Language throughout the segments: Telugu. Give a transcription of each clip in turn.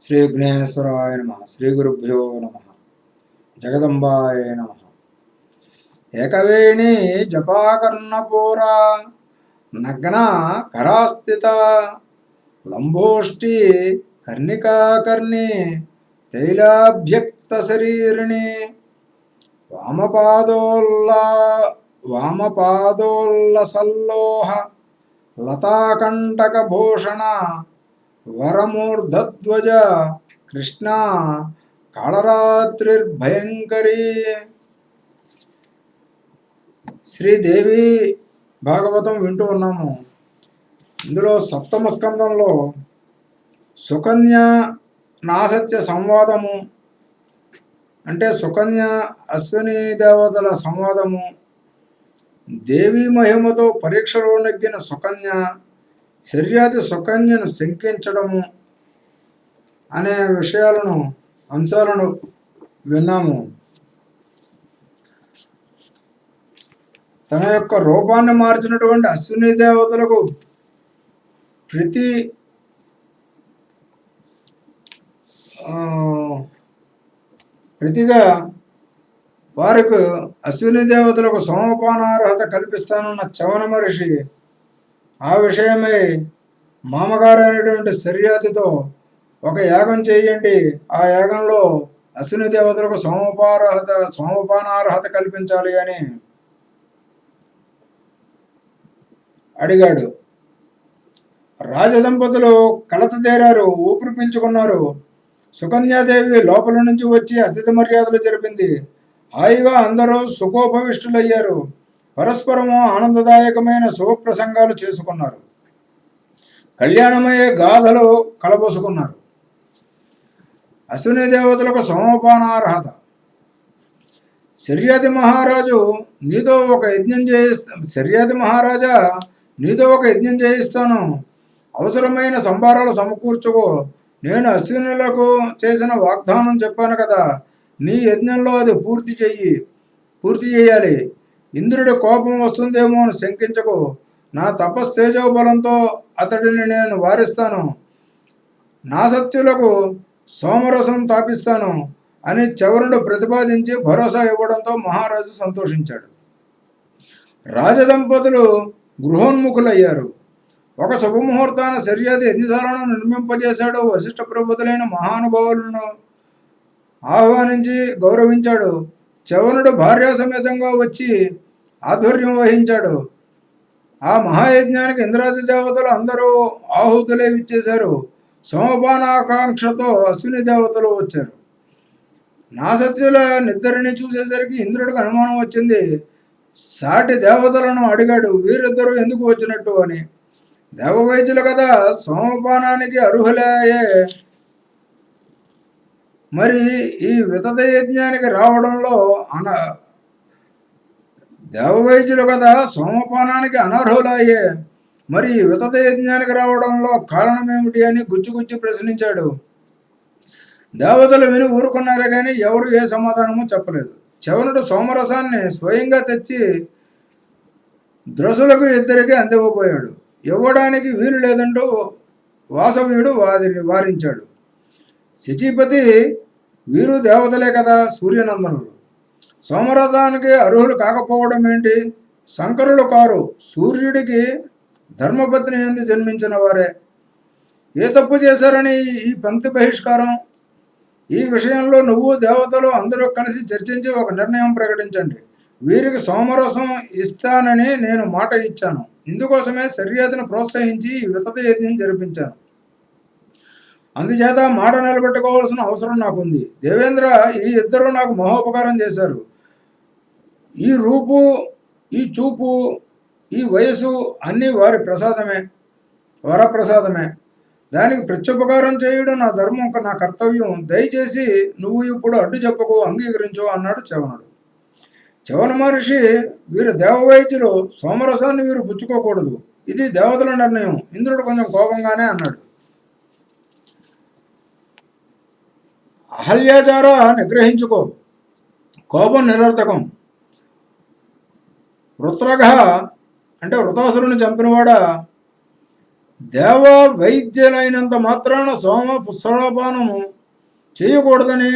శ్రీ విఘ్నేశ్వరాయ నమః. శ్రీ గురుభ్యో నమః. జగదంబాయ నమః. ఏకవేణి జపాకర్ణపూర నగ్న కరాస్థిత లంబోష్టి కర్ణికాకర్ణి తైలాభ్యక్త శరీరిణి వామపాదోల్లసల్లోహ లతాకంటకభూషణ వరమూర్ధధ్వజ కృష్ణ కాళరాత్రిర్భయంకరీ. శ్రీదేవి భాగవతం వింటూ ఉన్నాము. ఇందులో సప్తమ స్కందంలో సుకన్య నాసత్య సంవాదము అంటే సుకన్య అశ్విని దేవతల సంవాదము, దేవీ మహిమతో పరీక్షలో నెగ్గిన సుకన్య శర్యాది సుకన్యను శంకించడము అనే అంశాలను విన్నాము. తన యొక్క రూపాన్ని మార్చినటువంటి అశ్విని దేవతలకు ప్రతిగా వారికి అశ్విని దేవతలకు సోమపానార్హత కల్పిస్తానన్న చవన మహర్షి ఆ విషయమై మామగారు అయినటువంటి శర్యాతితో ఒక యాగం చేయండి, ఆ యాగంలో అశ్విని దేవతలకు సోమపానార్హత కల్పించాలి అని అడిగాడు. రాజదంపతులు కలత తీరారు, ఊపిరి పీల్చుకున్నారు. సుకన్యాదేవి లోపల నుంచి వచ్చి అతిథి మర్యాదలు జరిపింది. హాయిగా అందరూ సుఖోపవిష్టులయ్యారు. పరస్పరము ఆనందదాయకమైన శుభప్రసంగాలు చేసుకున్నారు. కళ్యాణమయ్యే గాథలు కలబోసుకున్నారు. అశ్విని దేవతలకు సోమపానార్హత. శర్యాది మహారాజా నీతో ఒక యజ్ఞం చేయిస్తాను. అవసరమైన సంభారాలు సమకూర్చుకో. నేను అశ్వినులకు చేసిన వాగ్దానం చెప్పాను కదా, నీ యజ్ఞంలో అది పూర్తి చేయాలి. ఇంద్రుడి కోపం వస్తుందేమో అని శంకించకు. నా తపస్తేజోబలంతో అతడిని నేను వారిస్తాను. నా సత్యులకు సోమరసం తాపిస్తాను అని చవరుడు ప్రతిపాదించి భరోసా ఇవ్వడంతో మహారాజు సంతోషించాడు. రాజదంపతులు గృహోన్ముఖులయ్యారు. ఒక శుభముహూర్తాన శర్యాది యజ్ఞశాలను నిర్మింపజేశాడు. వశిష్ఠ ప్రభుతులైన మహానుభావులను ఆహ్వానించి గౌరవించాడు. చవనుడు భార్యాసమేతంగా వచ్చి ఆధ్వర్యం వహించాడు. ఆ మహాయజ్ఞానికి ఇంద్రాది దేవతలు అందరూ ఆహుతులే విచ్చేశారు. సోమపానాకాంక్షతో అశ్విని దేవతలు వచ్చారు. నాసత్యుల నిద్దరిని చూసేసరికి ఇంద్రుడికి అనుమానం వచ్చింది. సాటి దేవతలను అడిగాడు, వీరిద్దరూ ఎందుకు వచ్చినట్టు అని. దేవవైద్యులు కదా, సోమపానానికి అర్హులయ్యే మరి ఈ వితత యజ్ఞానికి రావడంలో దేవవైద్యులు కదా సోమపానానికి అనర్హులయ్యే మరి వితత యజ్ఞానికి రావడంలో కారణమేమిటి అని గుచ్చి ప్రశ్నించాడు. దేవతలు విని ఊరుకున్నారే కానీ ఎవరు ఏ సమాధానము చెప్పలేదు. చవనుడు సోమరసాన్ని స్వయంగా తెచ్చి ద్రసులకు ఇద్దరికి అందివ్వబోయాడు. ఇవ్వడానికి వీలు లేదంటూ వాసవ్యుడు వారించాడు. శచీపతి వీరు దేవతలే కదా, సూర్యనందనులు. సోమరథానికి అర్హులు కాకపోవడం ఏంటి? శంకరులు కారు, సూర్యుడికి ధర్మపత్ని ఎందు జన్మించిన వారే. ఏ తప్పు చేశారని ఈ పంక్తి బహిష్కారం? ఈ విషయంలో నువ్వు దేవతలు అందరూ కలిసి చర్చించి ఒక నిర్ణయం ప్రకటించండి. వీరికి సోమరసం ఇస్తానని నేను మాట ఇచ్చాను. ఇందుకోసమే శర్యాదిని ప్రోత్సహించి ఈ వితత యజ్ఞం జరిపించాను. అందుచేత మాట నిలబెట్టుకోవాల్సిన అవసరం నాకుంది. దేవేంద్ర, ఈ ఇద్దరు నాకు మహోపకారం చేశారు. ఈ రూపు, ఈ చూపు, ఈ వయసు అన్నీ వారి వరప్రసాదమే. దానికి ప్రత్యుపకారం చేయడం నా ధర్మం, నా కర్తవ్యం. దయచేసి నువ్వు ఇప్పుడు అడ్డు చెప్పకు, అంగీకరించు అన్నాడు చవనుడు. చవన మహర్షి, వీరు దేవవైద్యులు, సోమరసాన్ని వీరు పుచ్చుకోకూడదు. ఇది దేవతల నిర్ణయం. ఇంద్రుడు కొంచెం కోపంగానే అన్నాడు. అహల్యాచార, నిగ్రహించుకో, కోపం నిరర్థకం. వృత్రఘ అంటే వృతాసురుని చంపినవాడా, దేవ వైద్యులైనంత మాత్రాన సోమ పుష్పపానము చేయకూడదని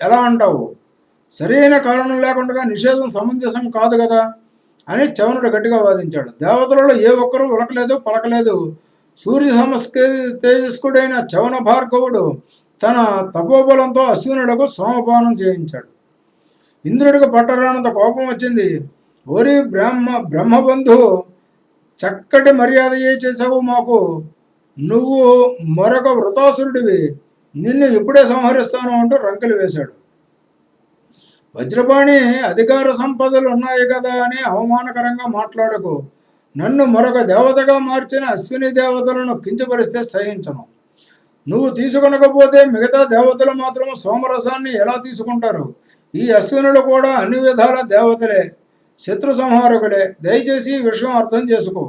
ఎలా అంటావు? సరైన కారణం లేకుండా నిషేధం సమంజసం కాదు కదా అని చవనుడు గట్టిగా వాదించాడు. దేవతలలో ఏ ఒక్కరూ ఉలకలేదు పలకలేదు. సూర్య సమస్క తేజస్కుడైన చవన భార్గవుడు తన తపోబలంతో అశ్వినులకు సోమపానం చేయించాడు. ఇంద్రుడికి పట్టరానంత కోపం వచ్చింది. ఓరి బ్రహ్మబంధు, చక్కటి మర్యాదయే చేసావు మాకు. నువ్వు మరొక వృతాసురుడివి, నిన్ను ఇప్పుడే సంహరిస్తాను అంటూ రంకెలు వేశాడు. వజ్రపాణి, అధికార సంపదలు ఉన్నాయి కదా అని అవమానకరంగా మాట్లాడకు. నన్ను మరొక దేవతగా మార్చిన అశ్విని దేవతలను కించపరిస్తే సహించను. నువ్వు తీసుకొనకపోతే మిగతా దేవతలు మాత్రం సోమరసాన్ని ఎలా తీసుకుంటారు? ఈ అశ్వినులు కూడా అన్ని విధాల దేవతలే, శత్రు సంహారకులే. దయచేసి ఈ విషయం అర్థం చేసుకో.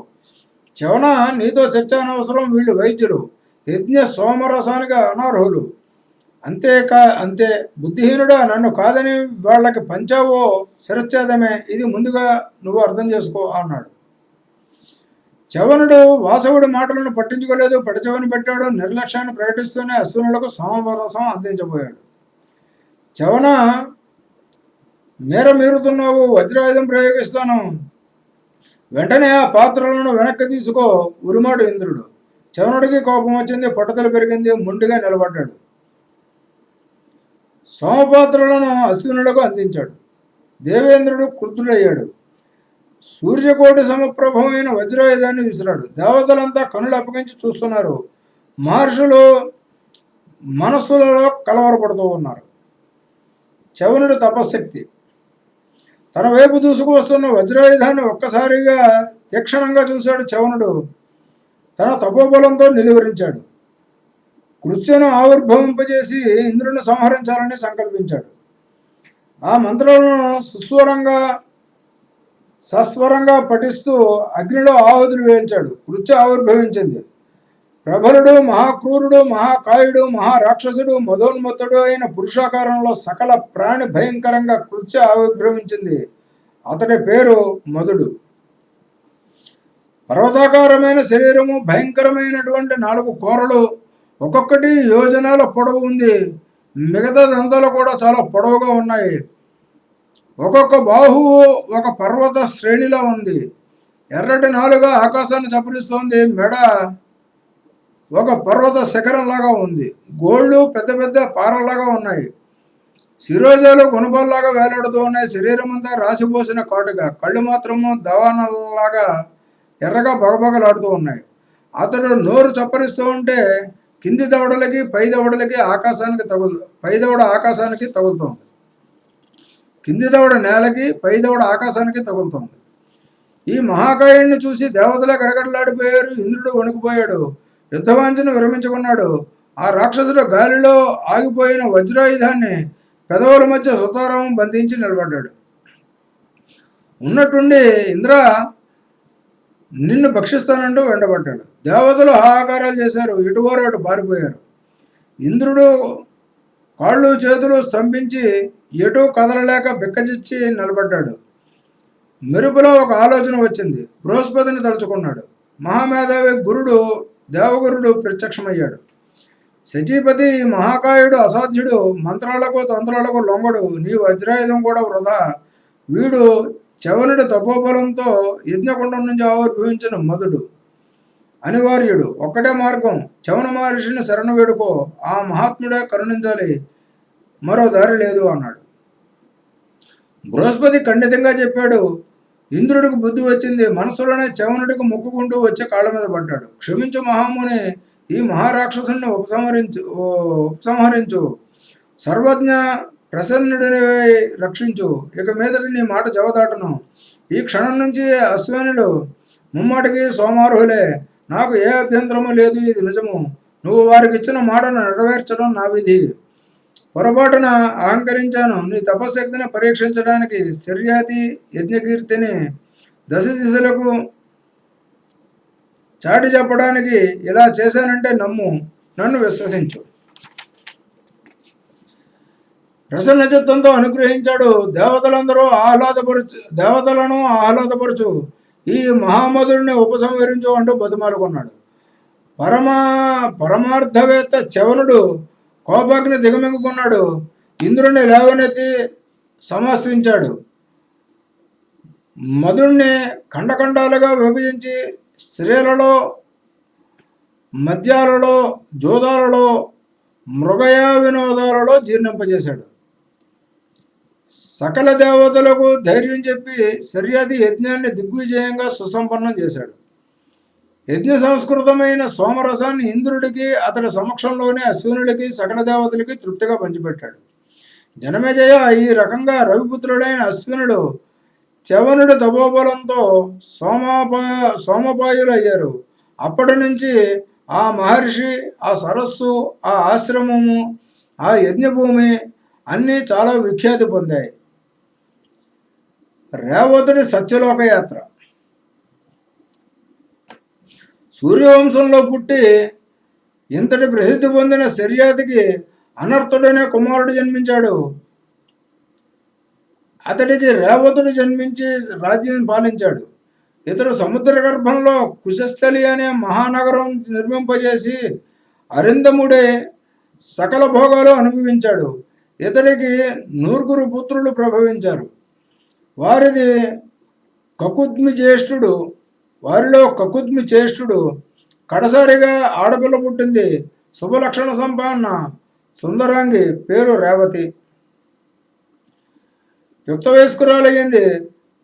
చవన, నీతో చర్చ అనవసరం. వీళ్ళు వైద్యులు, యజ్ఞ సోమరసానికి అనర్హులు. అంతే. బుద్ధిహీనుడా, నన్ను కాదని వాళ్ళకి పంచావో శిరచ్ఛేదమే. ఇది ముందుగా నువ్వు అర్థం చేసుకో అన్నాడు. చవనుడు వాసవుడి మాటలను పట్టించుకోలేదు. పడిచవని పెట్టాడు. నిర్లక్ష్యాన్ని ప్రకటిస్తూనే అశ్వినులకు సోమరసం అందించబోయాడు. చవన, మీరుతున్నావు, వజ్రాయుధం ప్రయోగిస్తాను. వెంటనే ఆ పాత్రలను వెనక్కి తీసుకో ఉరిమాడు ఇంద్రుడు. చవనుడికి కోపం వచ్చింది, పట్టుదల పెరిగింది. మొండిగా నిలబడ్డాడు. సోమపాత్రలను అశ్వినులకు అందించాడు. దేవేంద్రుడు క్రుద్ధుడయ్యాడు. సూర్యకోటి సమప్రభమైన వజ్రాయుధాన్ని విసిరాడు. దేవతలంతా కనులు అప్పగించి చూస్తున్నారు. మహర్షులు మనస్సులలో కలవరపడుతూ ఉన్నారు. చవనుడి తపశక్తి. తన వైపు దూసుకు వస్తున్న వజ్రాయుధాన్ని ఒక్కసారిగా తీక్షణంగా చూశాడు చవనుడు. తన తపోబలంతో నిలువరించాడు. కృత్యను ఆవిర్భవింపజేసి ఇంద్రుని సంహరించాలని సంకల్పించాడు. ఆ మంత్రాలను సస్వరంగా పఠిస్తూ అగ్నిలో ఆహుతులు వేల్చాడు. కృత్య ఆవిర్భవించింది. ప్రబలుడు, మహాక్రూరుడు, మహాకాయుడు, మహారాక్షసుడు, మదోన్మత్తుడు అయిన పురుషాకారంలో సకల ప్రాణి భయంకరంగా కృత్య ఆవిర్భవించింది. అతడి పేరు మధుడు. పర్వతాకారమైన శరీరము, భయంకరమైనటువంటి 4 కోరలు, ఒక్కొక్కటి యోజనాల పొడవు ఉంది. మిగతా దంతాలు కూడా చాలా పొడవుగా ఉన్నాయి. ఒక్కొక్క బాహువు ఒక పర్వత శ్రేణిలో ఉంది. ఎర్రటి నాలుక ఆకాశాన్ని చప్పరిస్తోంది. మెడ ఒక పర్వత శిఖరంలాగా ఉంది. గోళ్ళు పెద్ద పెద్ద పారల్లాగా ఉన్నాయి. శిరోజాలు గుణపాల్లాగా వేలాడుతూ ఉన్నాయి. శరీరం అంతా రాసిపోసిన కాటుగా, కళ్ళు మాత్రము దవానలాగా ఎర్రగా బగబగలాడుతూ ఉన్నాయి. అతడు నోరు చప్పరిస్తూ ఉంటే కింది దవడలకి పై దవడలకి పై దవడ ఆకాశానికి తగులుతోంది. కింది దవడ నేలకి, పై దవడ ఆకాశానికి తగులుతోంది. ఈ మహాకాయుడిని చూసి దేవతలే గడగడలాడిపోయారు. ఇంద్రుడు వణికిపోయాడు. యుద్ధవాంఛను విరమించుకున్నాడు. ఆ రాక్షసుడు గాలిలో ఆగిపోయిన వజ్రాయుధాన్ని పెదవుల మధ్య సుతారామం బంధించి నిలబడ్డాడు. ఉన్నట్టుండి, ఇంద్ర, నిన్ను భక్షిస్తానంటూ వెంటబడ్డాడు. దేవతలు హాహాకారాలు చేశారు. ఇటువారు అటు పారిపోయారు. ఇంద్రుడు కాళ్ళు చేతులు స్తంభించి ఎటూ కదలలేక బిక్కచిచ్చి నిలబడ్డాడు. మెరుపులో ఒక ఆలోచన వచ్చింది. బృహస్పతిని తలుచుకున్నాడు. మహామేధావి దేవగురుడు ప్రత్యక్షమయ్యాడు. శచీపతి, మహాకాయుడు అసాధ్యుడు, మంత్రాలకు తంత్రాలకు లొంగడు. నీ వజ్రాయుధం కూడా వృధా. వీడు చవనుడి తపోబలంతో యజ్ఞకుండం నుంచి ఆవిర్భవించిన మధుడు. అనివార్యుడు. ఒక్కటే మార్గం, చవన మహర్షిని శరణు వేడుకో. ఆ మహాత్ముడే కరుణించాలి, మరో దారి లేదు అన్నాడు. బృహస్పతి ఖండితంగా చెప్పాడు. ఇంద్రుడికి బుద్ధి వచ్చింది. మనసులోనే చవనుడికి మొక్కుకుంటూ వచ్చి కాళ్ళ మీద పడ్డాడు. క్షమించు మహాముని, ఈ మహారాక్షసుని ఉపసంహరించు. సర్వజ్ఞ ప్రసన్నుడిని రక్షించు. ఇక మీదటి నీ మాట జవదాటను. ఈ క్షణం నుంచి అశ్వినులు ముమ్మాటికి సోమార్హులే. నాకు ఏ అభ్యంతరము లేదు. ఇది నిజము. నువ్వు వారికి ఇచ్చిన మాటను నెరవేర్చడం నా విధి. పొరపాటున అహంకరించాను. నీ తపశక్తిని పరీక్షించడానికి శర్యాతి యజ్ఞకీర్తిని దశ దిశలకు చాటి చెప్పడానికి ఇలా చేశానంటే నమ్ము, నన్ను విశ్వసించు. ప్రసన్న చిత్తంతో అనుగ్రహించాడు. దేవతలను ఆహ్లాదపరచు. ఈ మహామధుడిని ఉపసంహరించు అంటూ బతిమాలుకున్నాడు. పరమా పరమార్థవేత్త చవనుడు కోపాగ్ని దిగమింగుకున్నాడు. ఇంద్రుణ్ణి లేవనెత్తి సమస్వించాడు. మధుణ్ణి ఖండఖండాలుగా విభజించి స్త్రీలలో, మద్యాలలో, జోదాలలో, మృగయా వినోదాలలో జీర్ణింపజేశాడు. సకల దేవతలకు ధైర్యం చెప్పి శర్యాది యజ్ఞాన్ని దిగ్విజయంగా సుసంపన్నం చేశాడు. యజ్ఞ సంస్కృతమైన సోమరసాన్ని ఇంద్రుడికి, అతడి సమక్షంలోనే అశ్వినుడికి, సకల దేవతలకి తృప్తిగా పంచిపెట్టాడు. జనమేజయ ఈ రకంగా రవిపుత్రుడైన అశ్వినుడు చవనుడి తపోబలంతో సోమపాయులు అయ్యారు. అప్పటి నుంచి ఆ మహర్షి, ఆ సరస్సు, ఆ ఆశ్రమము, ఆ యజ్ఞభూమి అన్నీ చాలా విఖ్యాతి పొందాయి. రేవతుడి సత్యలోక యాత్ర. సూర్యవంశంలో పుట్టి ఇంతటి ప్రసిద్ధి పొందిన శర్యాతికి అనర్థుడనే కుమారుడు జన్మించాడు. అతడికి రేవతుడు జన్మించి రాజ్యం పాలించాడు. ఇతడు సముద్ర గర్భంలో కుశస్థలి అనే మహానగరం నిర్మింపజేసి అరిందముడే సకల భోగాలు అనుభవించాడు. ఇతడికి 9 పుత్రులు ప్రభవించారు. వారిలో కకుద్మి జ్యేష్ఠుడు. కడసారిగా ఆడపిల్ల పుట్టింది. శుభలక్షణ సంపన్న సుందరాంగి, పేరు రేవతి. యుక్త వయస్కురాలయ్యింది.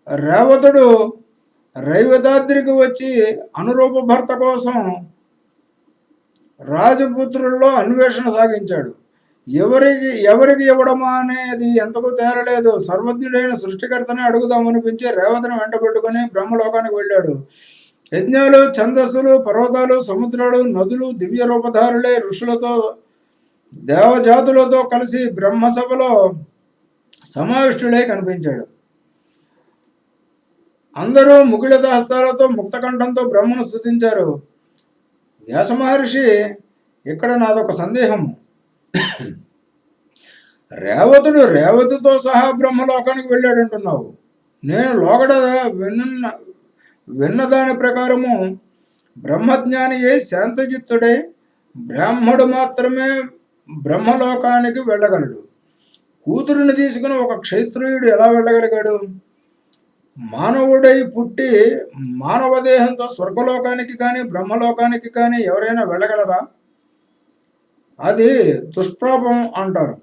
రేవతుడు రైవతాద్రికి వచ్చి అనురూప భర్త కోసం రాజపుత్రుల్లో అన్వేషణ సాగించాడు. ఎవరికి ఇవ్వడమా అనేది ఎంతకు తేలలేదు. సర్వజ్ఞుడైన సృష్టికర్తని అడుగుదామనిపించి రేవతిని వెంట పెట్టుకుని బ్రహ్మలోకానికి వెళ్ళాడు. యజ్ఞాలు, ఛందస్సులు, పర్వతాలు, సముద్రాలు, నదులు, దివ్య రూపధారులే ఋషులతో, దేవజాతులతో కలిసి బ్రహ్మసభలో సమావిష్టుడై కనిపించాడు. అందరూ ముకుళిత హస్తాలతో ముక్తకంఠంతో బ్రహ్మను స్తుతించారు. వ్యాస మహర్షి, ఇక్కడ నాదొక సందేహము. రేవతితో సహా బ్రహ్మలోకానికి వెళ్ళాడంటున్నావు. నేను లోగడ విన్నదాని ప్రకారము బ్రహ్మజ్ఞాని అయి శాంతచిత్తుడై బ్రాహ్మడు మాత్రమే బ్రహ్మలోకానికి వెళ్ళగలడు. కూతురిని తీసుకుని ఒక క్షత్రియుడు ఎలా వెళ్ళగలిగాడు? మానవుడై పుట్టి మానవదేహంతో స్వర్గలోకానికి కానీ బ్రహ్మలోకానికి కానీ ఎవరైనా వెళ్ళగలరా? అది దుష్ప్రాపం అంటారు.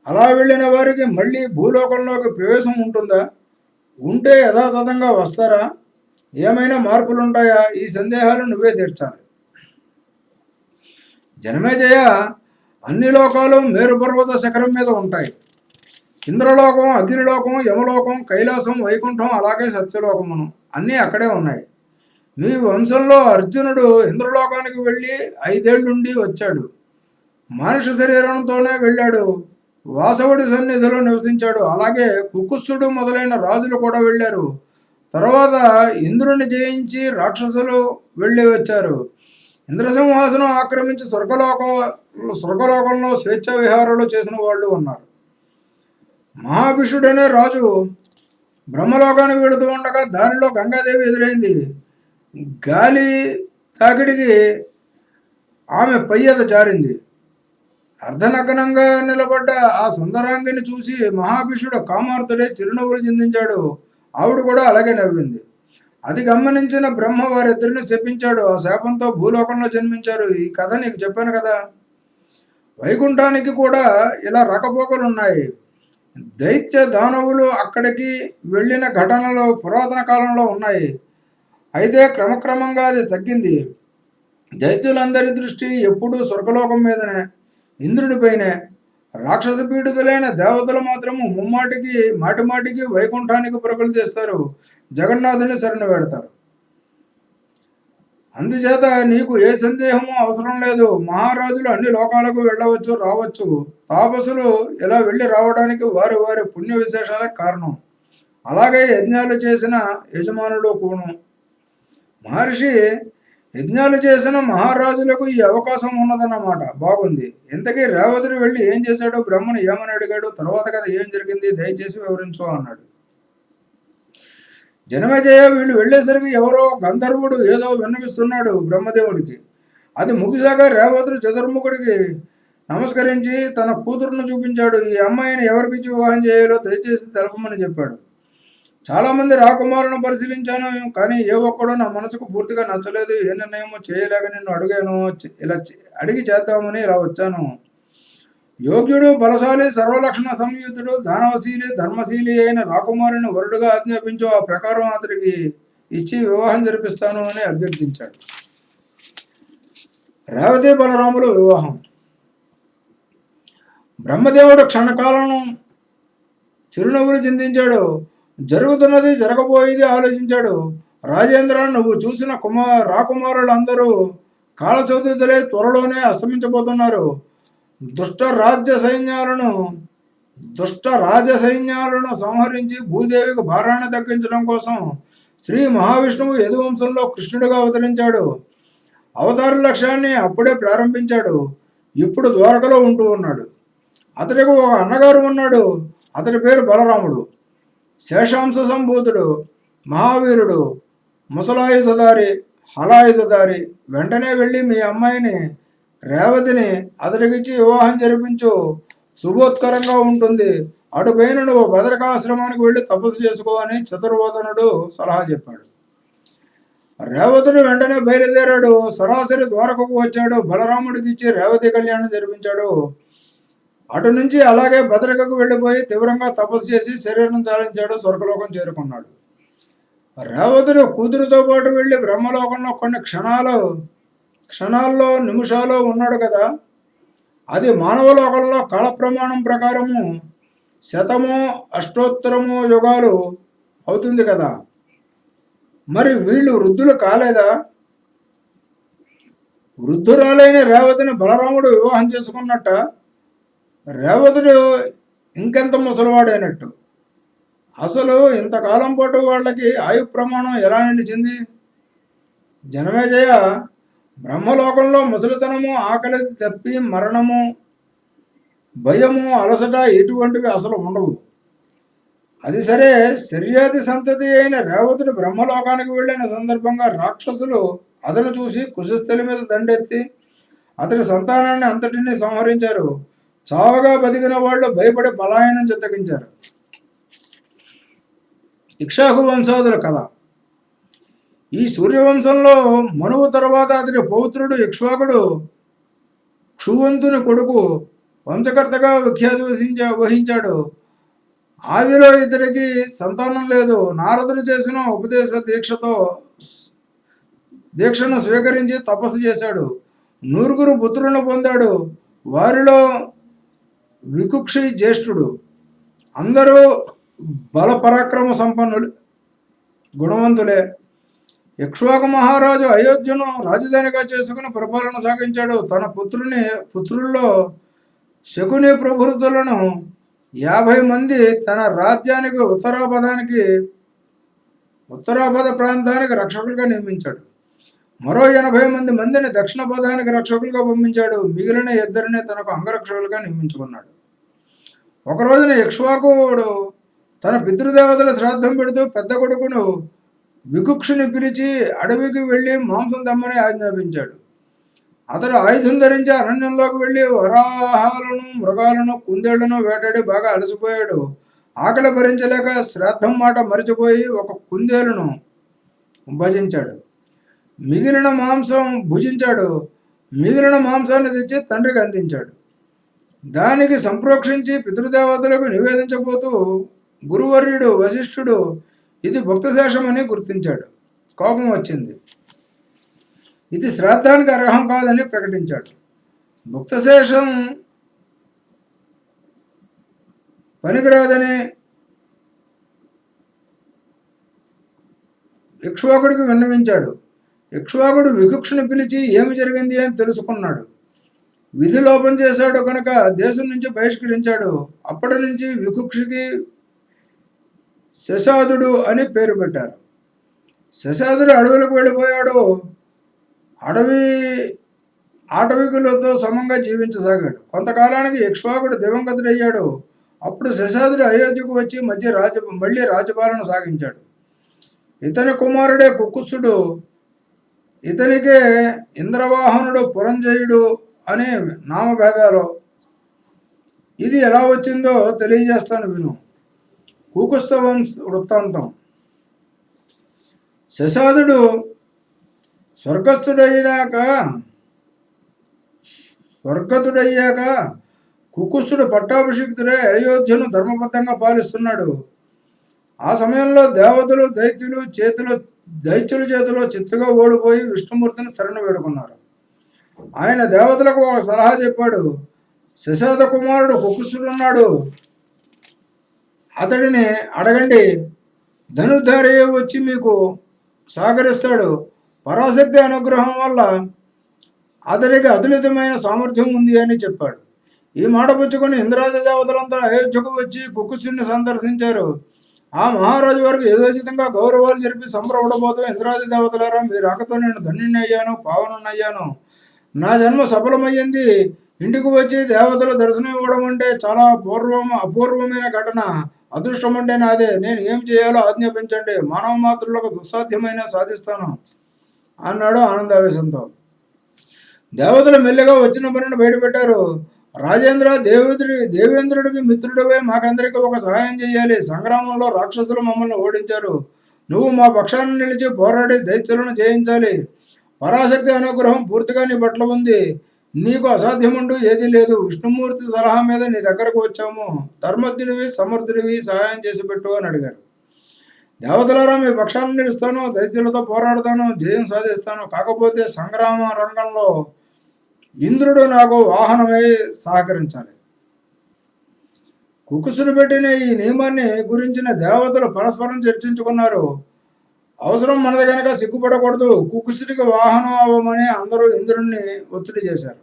అలా వెళ్ళిన వారికి మళ్ళీ భూలోకంలోకి ప్రవేశం ఉంటుందా? ఉంటే యథాతథంగా వస్తారా? ఏమైనా మార్పులుంటాయా? ఈ సందేహాలు నువ్వే తీర్చాలి. జనమేజయ, అన్ని లోకాలు మేరుపర్వత శిఖరం మీద ఉంటాయి. ఇంద్రలోకం, అగ్నిలోకం, యమలోకం, కైలాసం, వైకుంఠం, అలాగే సత్యలోకమును అన్నీ అక్కడే ఉన్నాయి. మీ వంశంలో అర్జునుడు ఇంద్రలోకానికి వెళ్ళి 5 ఏళ్ళుండి వచ్చాడు. మనుష్య శరీరంతోనే వెళ్ళాడు. వాసవుడి సన్నిధిలో నివసించాడు. అలాగే కుకుత్సుడు మొదలైన రాజులు కూడా వెళ్ళారు. తర్వాత ఇంద్రుని జయించి రాక్షసులు వెళ్ళి వచ్చారు. ఇంద్రసింహాసనం ఆక్రమించి స్వర్గలోకంలో స్వేచ్ఛా విహారాలు చేసిన వాళ్ళు ఉన్నారు. మహాభిషుడనే రాజు బ్రహ్మలోకానికి వెళుతూ ఉండగా దారిలో గంగాదేవి ఎదురైంది. గాలి తాకిడికి ఆమె పయ్యత జారింది. అర్ధనగ్నంగా నిలబడ్డ ఆ సుందరాంగిని చూసి మహాభిషుడు కామార్తుడే చిరునవ్వులు చిందించాడు. ఆవిడ కూడా అలాగే నవ్వింది. అది గమనించిన బ్రహ్మ వారిద్దరిని శపించాడు. ఆ శాపంతో భూలోకంలో జన్మించారు. ఈ కథ నీకు చెప్పాను కదా. వైకుంఠానికి కూడా ఇలా రకపోకలున్నాయి. దైత్య దానవులు అక్కడికి వెళ్ళిన ఘటనలు పురాతన కాలంలో ఉన్నాయి. అయితే క్రమక్రమంగా అది తగ్గింది. దైత్యులందరి దృష్టి ఎప్పుడూ స్వర్గలోకం మీదనే, ఇంద్రుడిపైనే. రాక్షస పీడితులైన దేవతలు మాత్రము మాటిమాటికి వైకుంఠానికి పరుగులు తీస్తారు, జగన్నాథుని శరణు వేడతారు. అందుచేత నీకు ఏ సందేహము అవసరం లేదు. మహారాజులు అన్ని లోకాలకు వెళ్ళవచ్చు, రావచ్చు. తాపసులు ఇలా వెళ్ళి రావడానికి వారి వారి పుణ్య విశేషాలే కారణం. అలాగే యజ్ఞాలు చేసిన యజమానులు కూను. మహర్షి, యజ్ఞాలు చేసిన మహారాజులకు ఈ అవకాశం ఉన్నదన్నమాట. బాగుంది. ఇంతకీ రేవతుడు వెళ్ళి ఏం చేశాడో, బ్రహ్మను ఏమని అడిగాడు, తర్వాత కదా ఏం జరిగింది దయచేసి వివరించు అన్నాడు. జనమేజయ, వీళ్ళు వెళ్ళేసరికి ఎవరో గంధర్వుడు ఏదో విన్నవిస్తున్నాడు బ్రహ్మదేవుడికి. అది ముగిశాక రేవతుడు చతుర్ముఖుడికి నమస్కరించి తన కూతురును చూపించాడు. ఈ అమ్మాయిని ఎవరికిచ్చి వివాహం చేయాలో దయచేసి తెలపమని చెప్పాడు. చాలామంది రాకుమారులను పరిశీలించాను, కానీ ఏ ఒక్కడో నా మనసుకు పూర్తిగా నచ్చలేదు. ఏ నిర్ణయమో చేయలేక నిన్ను అడిగాను. అడిగి చేద్దామని ఇలా వచ్చాను. యోగ్యుడు, బలశాలి, సర్వలక్షణ సంయుతుడు, దానవశీలి, ధర్మశీలి అయిన రాకుమారుని వరుడుగా ఆజ్ఞాపించు. ఆ ప్రకారం అతడికి ఇచ్చి వివాహం జరిపిస్తాను అని అభ్యర్థించాడు. రేవతి బలరాములు వివాహం. బ్రహ్మదేవుడు క్షణకాలం చిరునవ్వులు చిందించాడు. జరుగుతున్నది జరగబోయేది ఆలోచించాడు. రాజేంద్ర, నువ్వు చూసిన రాకుమారులందరూ కాలచౌతులే త్వరలోనే అస్తమించబోతున్నారు. దుష్ట రాజసైన్యాలను సంహరించి భూదేవికి భారాన్ని తగ్గించడం కోసం శ్రీ మహావిష్ణువు యదువంశంలో కృష్ణుడిగా అవతరించాడు. అవతార లక్ష్యాన్ని అప్పుడే ప్రారంభించాడు. ఇప్పుడు ద్వారకలో ఉంటూ ఉన్నాడు. అతడికి ఒక అన్నగారు ఉన్నాడు. అతడి పేరు బలరాముడు. శేషాంశ సంభూతుడు, మహావీరుడు, ముసలాయుధదారి, హలాయుధదారి. వెంటనే వెళ్ళి మీ అమ్మాయిని రేవతిని అతడికిచ్చి వివాహం జరిపించు. శుభోత్కరంగా ఉంటుంది. అటుపైన నువ్వు బదరికాశ్రమానికి వెళ్ళి తపస్సు చేసుకో అని చతుర్వదనుడు సలహా చెప్పాడు. రేవతుడు వెంటనే బయలుదేరాడు. సరాసరి ద్వారకకు వచ్చాడు. బలరాముడికి ఇచ్చి రేవతి కళ్యాణం జరిపించాడు. అటు నుంచి అలాగే బదరికకు వెళ్ళిపోయి తీవ్రంగా తపస్సు చేసి శరీరం చాలించాడు. స్వర్గలోకం చేరుకున్నాడు. రేవతుడు కూతురుతో పాటు వెళ్ళి బ్రహ్మలోకంలో కొన్ని క్షణాల్లో నిమిషాలు ఉన్నాడు కదా. అది మానవలోకంలో కాల ప్రమాణం ప్రకారము శతమో అష్టోత్తరమో యుగాలు అవుతుంది కదా. మరి వీళ్ళు వృద్ధులు కాలేదా? వృద్ధురాలైన రేవతిని బలరాముడు వివాహం చేసుకున్నట్ట. రేవతుడు ఇంకెంత ముసలివాడైనట్టు. అసలు ఇంతకాలం పాటు వాళ్ళకి ఆయు ప్రమాణం ఎలా నిలిచింది? జనమేజయ, బ్రహ్మలోకంలో ముసలితనము, ఆకలి తప్పి మరణము, భయము, అలసట ఇటువంటివి అసలు ఉండవు. అది సరే, శర్యాది సంతతి అయిన రేవతుడు బ్రహ్మలోకానికి వెళ్ళిన సందర్భంగా రాక్షసులు అతను చూసి కుశస్థలి మీద దండెత్తి అతని సంతానాన్ని అంతటినీ సంహరించారు. చావగా బతికిన వాళ్ళు భయపడి పలాయనం చిత్తగించారు. ఇక్ష్వాకు వంశాదుల కథ. ఈ సూర్యవంశంలో మనువు తర్వాత అతడి పౌత్రుడు ఇక్ష్వాకుడు క్షువంతుని కొడుకు వంశకర్తగా విఖ్యాతి వహించాడు. ఆదిలో ఇతడికి సంతానం లేదు. నారదుడు చేసిన ఉపదేశ దీక్షను స్వీకరించి తపస్సు చేశాడు. 9 పుత్రులను పొందాడు. వారిలో వికుక్షి జ్యేష్ఠుడు. అందరూ బలపరాక్రమ సంపన్నులు, గుణవంతులే. ఇక్ష్వాకు మహారాజు అయోధ్యను రాజధానిగా చేసుకుని పరిపాలన సాగించాడు. తన పుత్రుల్లో శకుని ప్రభృతులను 50 మంది తన రాజ్యానికి ఉత్తరాపద ప్రాంతానికి రక్షకులుగా నియమించాడు. మరో 80 మందిని దక్షిణ పదానికి రక్షకులుగా పంపించాడు. మిగిలిన 2 తనకు అంగరక్షకులుగా నియమించుకున్నాడు. ఒక రోజున ఇక్ష్వాకుడు తన పితృదేవతల శ్రాద్ధం పెడుతూ పెద్ద కొడుకును వికుక్షుని పిలిచి అడవికి వెళ్ళి మాంసం తెమ్మని ఆజ్ఞాపించాడు. అతడు ఆయుధం ధరించి అరణ్యంలోకి వెళ్ళి వరాహాలను, మృగాలను, కుందేళ్లను వేటాడి బాగా అలసిపోయాడు. ఆకలి భరించలేక శ్రాద్ధం మాట మరిచిపోయి ఒక కుందేలును భజించాడు. మిగిలిన మాంసాన్ని తెచ్చి తండ్రికి అందించాడు. దానికి సంప్రోక్షించి పితృదేవతలకు నివేదించబోతూ గురువర్యుడు వశిష్ఠుడు ఇది భుక్తశేషమని గుర్తించాడు. కోపం వచ్చింది. ఇది శ్రాద్ధానికి అర్హం కాదని ప్రకటించాడు. భుక్తశేషం పనికిరాదని ఇక్ష్వాకుడికి విన్నవించాడు. ఇక్ష్వాకుడు వికుక్షుని పిలిచి ఏమి జరిగింది అని తెలుసుకున్నాడు. విధి లోపం చేశాడు కనుక దేశం నుంచి బహిష్కరించాడు. అప్పటి నుంచి వికుక్షికి శశాదుడు అని పేరు పెట్టారు. శశాదుడు అడవులకు వెళ్ళిపోయాడు. ఆటవికులతో సమంగా జీవించసాగాడు. కొంతకాలానికి ఇక్ష్వాకుడు దివంగతుడయ్యాడు. అప్పుడు శశాదుడు అయోధ్యకు వచ్చి మళ్ళీ రాజ్యపాలన సాగించాడు. ఇతని కుమారుడే కుక్కుత్సుడు ఇతనికే ఇంద్రవాహనుడు పురంజయుడు అనే నామభేదాలు. ఇది ఎలా వచ్చిందో తెలియజేస్తాను విను. కుకుస్థ వంశ వృత్తాంతం. శశాదుడు స్వర్గస్థుడయ్యాక కుకుస్థుడు పట్టాభిషిక్తుడే అయోధ్యను ధర్మబద్ధంగా పాలిస్తున్నాడు. ఆ సమయంలో దేవతలు దైత్యుల చేతిలో చిత్తుగా ఓడిపోయి విష్ణుమూర్తిని శరణ వేడుకున్నారు. ఆయన దేవతలకు ఒక సలహా చెప్పాడు. శశాద కుమారుడు కుకుస్థుడున్నాడు, అతడిని అడగండి, ధనుర్ధారి వచ్చి మీకు సహకరిస్తాడు. పరాశక్తి అనుగ్రహం వల్ల అతడికి అతులితమైన సామర్థ్యం ఉంది అని చెప్పాడు. ఈ మాట పుచ్చుకొని ఇంద్రాది దేవతలంతా అయోధ్యకు వచ్చి కుకుస్థుడిని సందర్శించారు. ఆ మహారాజు వారికి యథోచితంగా గౌరవాలు జరిపి సంబరపడబోతూ, ఇంద్రాది దేవతలారా, మీ రాకతో నేను ధన్యుణ్ణి అయ్యాను, పావనున్నయ్యాను. నా జన్మ సఫలమయ్యింది. ఇంటికి వచ్చి దేవతల దర్శనం ఇవ్వడం అంటే చాలా అపూర్వమైన ఘటన. అదృష్టం అంటే నాదే. నేను ఏం చేయాలో ఆజ్ఞాపించండి. మానవ మాతృలకు దుస్సాధ్యమైన సాధిస్తాను అన్నాడు ఆనందావేశంతో. దేవతలు మెల్లిగా వచ్చిన పనిని బయటపెట్టారు. రాజేంద్ర, దేవేంద్రుడికి మిత్రుడివే మాకందరికీ ఒక సహాయం చేయాలి. సంగ్రామంలో రాక్షసులు మమ్మల్ని ఓడించారు. నువ్వు మా పక్షాన్ని నిలిచి పోరాడి దైత్యులను జయించాలి. పరాశక్తి అనుగ్రహం పూర్తిగా నీ పట్ల ఉంది. నీకు అసాధ్యమంటూ ఏదీ లేదు. విష్ణుమూర్తి సలహా మీద నీ దగ్గరకు వచ్చాము. ధర్మజ్ఞుడివి, సమర్థుడివి, సహాయం చేసి పెట్టు అని అడిగారు. దేవతలారా, మీ పక్షాన్ని నిలుస్తాను, దైత్యులతో పోరాడతాను, జయం సాధిస్తాను. కాకపోతే సంగ్రామ రంగంలో ఇంద్రుడు నాకు వాహనమై సహకరించాలి. కుకుసుడు పెట్టిన ఈ నియమాన్ని గురించిన దేవతలు పరస్పరం చర్చించుకున్నారు. అవసరం మనది కనుక సిగ్గుపడకూడదు. కుకుసుడికి వాహనం అవ్వమని అందరూ ఇంద్రుడిని ఒత్తిడి చేశారు.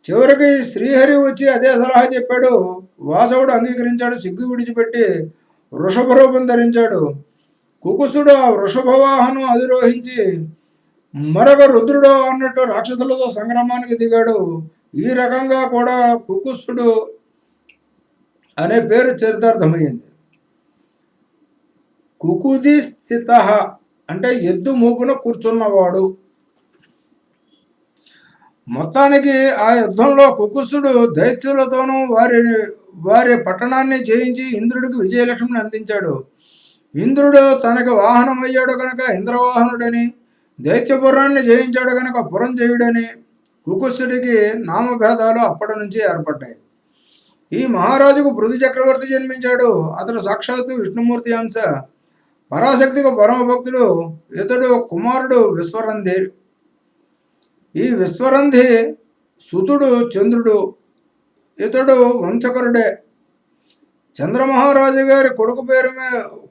చివరికి శ్రీహరి వచ్చి అదే సలహా చెప్పాడు. వాసవుడు అంగీకరించాడు. సిగ్గు విడిచిపెట్టి వృషభ రూపం ధరించాడు. కుకుసుడు ఆ వృషభ వాహనం అధిరోహించి మరొక రుద్రుడు అన్నట్టు రాక్షసులతో సంగ్రామానికి దిగాడు. ఈ రకంగా కూడా కుకుసుడు అనే పేరు చరితార్థమైంది. కుకుది స్థిత అంటే ఎద్దు మూపున కూర్చున్నవాడు. మొత్తానికి ఆ యుద్ధంలో కుకుసుడు దైత్యులతోనూ వారి పట్టణాన్ని జయించి ఇంద్రుడికి విజయలక్ష్మిని అందించాడు. ఇంద్రుడు తనకి వాహనమయ్యాడు కనుక ఇంద్రవాహనుడని, దైత్యపురాన్ని జయించాడు కనుక పురంజయుడని కుకుసుడికి నామభేదాలు అప్పటి నుంచి ఏర్పడ్డాయి. ఈ మహారాజుకు పృథు చక్రవర్తి జన్మించాడు. అతడు సాక్షాత్తు విష్ణుమూర్తి అంశ. పరాశక్తికి పరమభక్తుడు. ఇతడు కుమారుడు విశ్వరంధి. ఈ విశ్వరంధి సుతుడు చంద్రుడు. ఇతడు వంశకరుడే. చంద్రమహారాజు గారి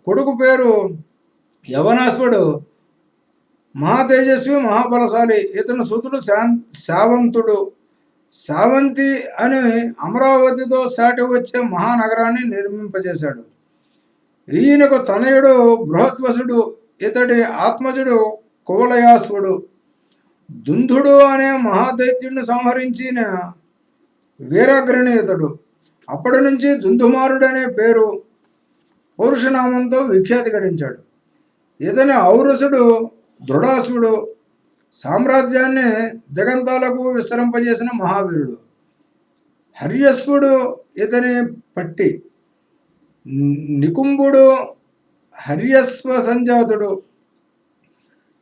కొడుకు పేరు యవనాశ్వుడు. మహాతేజస్వి, మహాబలశాలి. ఇతను సుతుడు శావంతుడు. శావంతి అని అమరావతితో సాటి వచ్చే మహానగరాన్ని నిర్మింపజేశాడు. ఈయనకు తనయుడు బృహద్వసుడు. ఇతడి ఆత్మజుడు కువలయాశ్వుడు. దుందుడు అనే మహాదైత్యుడిని సంహరించిన వీరాగ్రణి ఇతడు. అప్పటి నుంచి దుందుమారుడనే పేరు పౌరుషనామంతో విఖ్యాతి గడించాడు. ఇతని ఔరసుడు దృఢాసుడు. సామ్రాజ్యాన్ని దిగంతాలకు విస్తరింపజేసిన మహావీరుడు. హర్యశ్వుడు ఇతని పట్టి. నికుంభుడు హర్యశ్వ సంజాతుడు.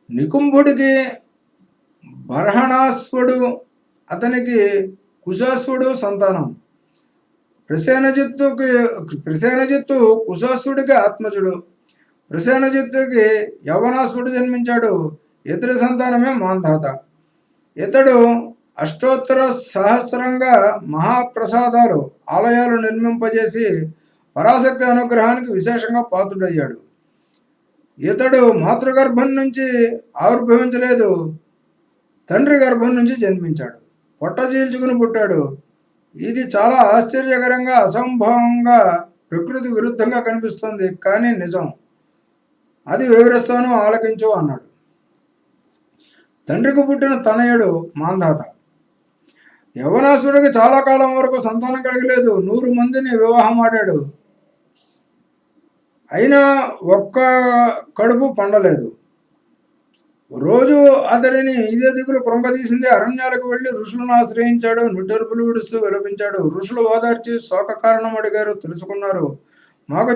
నికుంభుడికి బర్హణాశ్వుడు, అతనికి కుశాశ్వుడు సంతానం. ప్రసేనజిత్తు కుశాశ్వుడికి ఆత్మజుడు. ప్రసేనజిత్తుకి యవనాశ్వుడు జన్మించాడు. ఇతడి సంతానమే మాంధాత. ఇతడు అష్టోత్తర సహస్రంగా మహాప్రసాదాలు, ఆలయాలు నిర్మింపజేసి పరాశక్తి అనుగ్రహానికి విశేషంగా పాత్రుడయ్యాడు. ఇతడు మాతృగర్భం నుంచి ఆవిర్భవించలేదు, తండ్రి గర్భం నుంచి జన్మించాడు. పొట్ట చీల్చుకుని పుట్టాడు. ఇది చాలా ఆశ్చర్యకరంగా, అసంభవంగా, ప్రకృతి విరుద్ధంగా కనిపిస్తుంది, కానీ నిజం. అది వివరిస్తాను, ఆలకించు అన్నాడు. తండ్రికి పుట్టిన తనయుడు మాంధాత. యవనాసుడికి చాలా కాలం వరకు సంతానం కలగలేదు. 100 మందిని వివాహం ఆడాడు. అయినా ఒక్క కడుపు పండలేదు. రోజు అతడిని ఇదే దిగులు కృంగదీసింది. అరణ్యాలకు వెళ్లి ఋషులను ఆశ్రయించాడు. నిట్టూర్పులు విడుస్తూ విలపించాడు. ఋషులు ఓదార్చి శోక కారణం అడిగారు, తెలుసుకున్నారు. మాకు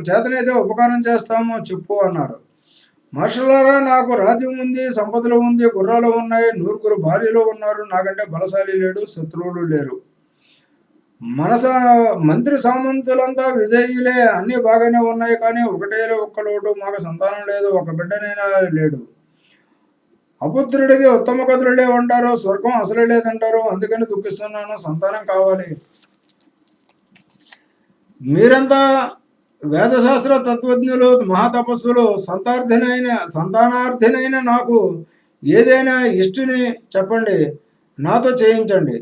చేతనైతే ఉపకారం చేస్తాము చెప్పు అన్నారు. మహర్షులారా, నాకు రాజ్యం ఉంది, సంపదలు ఉంది, గుర్రాలు ఉన్నాయి, 100 భార్యలు ఉన్నారు. నాకంటే బలశాలి లేడు, శత్రువులు లేరు. మంత్రి సామంతులంతా విధేయులే, అన్ని బాగానే ఉన్నాయి. కానీ ఒక్క లోటు, మాకు సంతానం లేదు, ఒక బిడ్డనైనా లేడు. అపుత్రుడికి ఉత్తమ కథలు లేవంటారు, స్వర్గం అసలే లేదంటారు. అందుకని దుఃఖిస్తున్నాను, సంతానం కావాలి. మీరంతా వేదశాస్త్ర తత్వజ్ఞులు, మహాతపస్సులు. సంతానార్థినైన నాకు ఏదైనా ఇష్టిని చెప్పండి, నాతో చేయించండి.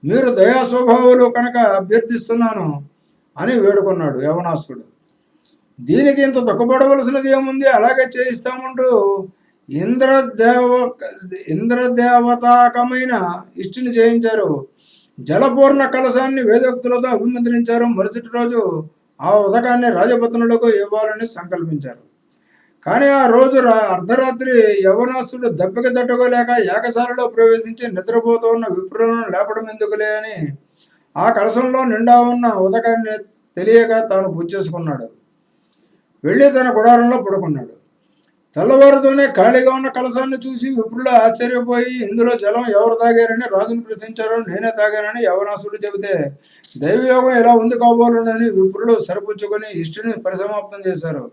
మీరు దయాస్వభావులు కనుక అభ్యర్థిస్తున్నాను అని వేడుకున్నాడు యవనాసుడు. దీనికి ఇంత దుఃఖపడవలసినది ఏముంది, అలాగే చేయిస్తామంటూ ఇంద్రదేవతాకమైన ఇష్టిని చేయించారు. జలపూర్ణ కలశాన్ని వేదోక్తులతో అభిమంత్రించారు. మరుసటి రోజు ఆ ఉదకాన్ని రాజపత్నులకు ఇవ్వాలని సంకల్పించారు. కానీ ఆ రోజు అర్ధరాత్రి యవనాసుడు దెబ్బకి తట్టుకోలేక యాగశాలలో ప్రవేశించి నిద్రపోతూ ఉన్న విప్రులను లేపడం ఎందుకులే అని ఆ కలశంలో నిండా ఉన్న ఉదకాన్ని తెలియక తాను పుచ్చేసుకున్నాడు. వెళ్ళి తన గుడారంలో పడుకున్నాడు. తెల్లవారుతోనే ఖాళీగా ఉన్న కలశాన్ని చూసి విప్రులు ఆశ్చర్యపోయి, ఇందులో జలం ఎవరు తాగారని రాజును ప్రశ్నించారు. నేనే తాగానని యవనాసుడు చెబితే, దైవయోగం ఎలా ఉంది కాబోలునని విప్రులు సరిపుచ్చుకొని ఇష్టిని పరిసమాప్తం చేశారు.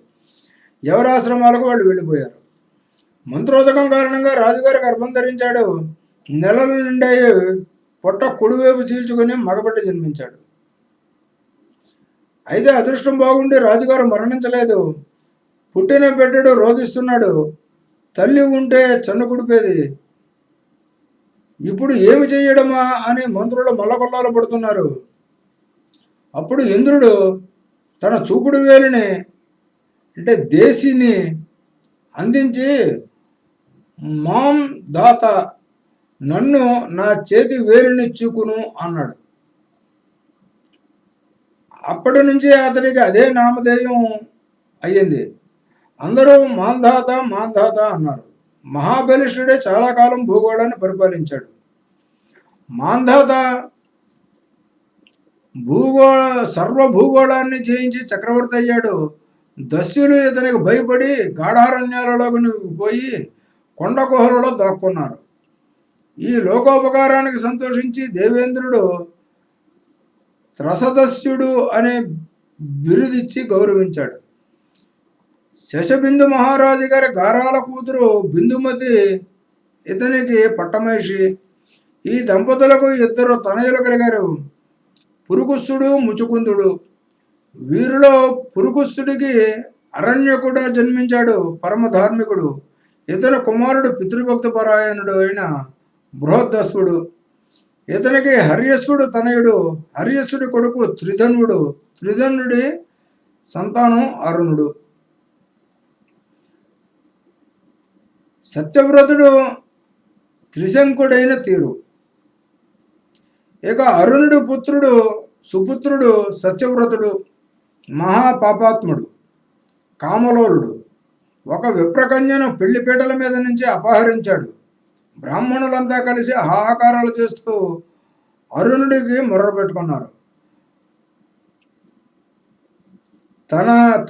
ఎవరాశ్రమాలకు వాళ్ళు వెళ్ళిపోయారు. మంత్రోదకం కారణంగా రాజుగారి గర్భం ధరించాడు. నెలల నుండి పొట్ట కుడివైపు చీల్చుకుని మగబిడ్డ జన్మించాడు. అయితే అదృష్టం బాగుండి రాజుగారు మరణించలేదు. పుట్టిన బిడ్డడు రోధిస్తున్నాడు. తల్లి ఉంటే చన్ను కుడిపేది. ఇప్పుడు ఏమి చేయడమా అని మంత్రులు మల్లకొల్లాలు పడుతున్నారు. అప్పుడు ఇంద్రుడు తన చూపుడు వేలిని అంటే దేశీని అందించి, మాం దాత, నన్ను నా చేతి వేలిని చూకును అన్నాడు. అప్పటి నుంచి అతడికి అదే నామధేయం అయ్యింది. అందరూ మాంధాత మాంధాత అన్నారు. మహాబలిష్ఠుడే చాలా కాలం భూగోళాన్ని పరిపాలించాడు. మాంధాత సర్వభూగోళాన్ని జయించి చక్రవర్తి అయ్యాడు. దస్యులు ఇతనికి భయపడి గాఢారణ్యాలలోకి పోయి కొండ గుహలలో దాక్కున్నారు. ఈ లోకోపకారానికి సంతోషించి దేవేంద్రుడు త్రసదస్యుడు అనే బిరుదిచ్చి గౌరవించాడు. శశబిందు మహారాజు గారి గారాల కూతురు బిందుమతి ఇతనికి పట్టమహిషి. ఈ దంపతులకు 2 తనయులు కలిగారు, పురుకుస్సుడు, ముచుకుందుడు. వీరిలో పురుకుస్సుడికి అరణ్యకుడు జన్మించాడు, పరమధార్మికుడు. ఇతని కుమారుడు పితృభక్తి పరాయణుడు అయిన బృహద్దస్సుడు. ఇతనికి హర్యస్సుడు తనయుడు. హర్యస్సుడి కొడుకు త్రిధనుడు. త్రిధనుడి సంతానం అరుణుడు. సత్యవ్రతుడు త్రిశంకుడైన తీరు. ఇక అరుణుడి సుపుత్రుడు సత్యవ్రతుడు మహాపాపాత్ముడు, కామలోలుడు. ఒక విప్రకన్యను పెళ్లిపీటల మీద నుంచి అపహరించాడు. బ్రాహ్మణులంతా కలిసి హాహాకారాలు చేస్తూ అరుణుడికి మొర్ర పెట్టుకున్నారు.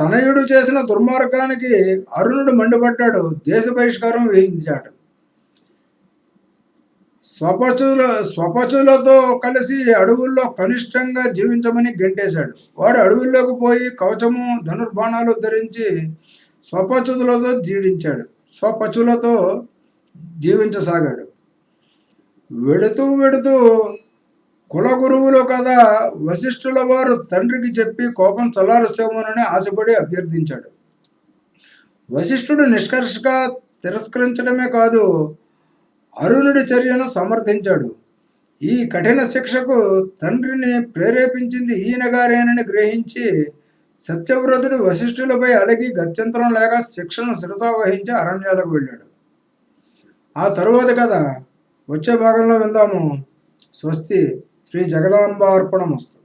తనయుడు చేసిన దుర్మార్గానికి అరుణుడు మండిపడ్డాడు. దేశ బహిష్కారం వేయించాడు. స్వపచులతో కలిసి అడవుల్లో కనిష్టంగా జీవించమని గెంటేశాడు. వాడు అడవుల్లోకి పోయి కవచము, ధనుర్బాణాలు ధరించి స్వపచులతో జీవించసాగాడు. వెడుతూ కులగురువులు కదా వశిష్ఠుల వారు తండ్రికి చెప్పి కోపం చల్లారుస్తామోనని ఆశపడి అభ్యర్థించాడు. వశిష్ఠుడు నిష్కర్షగా తిరస్కరించడమే కాదు, అరుణుడి చర్యను సమర్థించాడు. ఈ కఠిన శిక్షకు తండ్రిని ప్రేరేపించింది ఈయనగారేనని గ్రహించి సత్యవ్రతుడు వశిష్ఠులపై అలిగి గత్యంతరం లేక శిక్షను శిరసా వహించి అరణ్యాలకు వెళ్ళాడు. ఆ తరువాత కథ వచ్చే భాగంలో విందాము. స్వస్తి. శ్రీ జగదాంబార్పణమస్తు.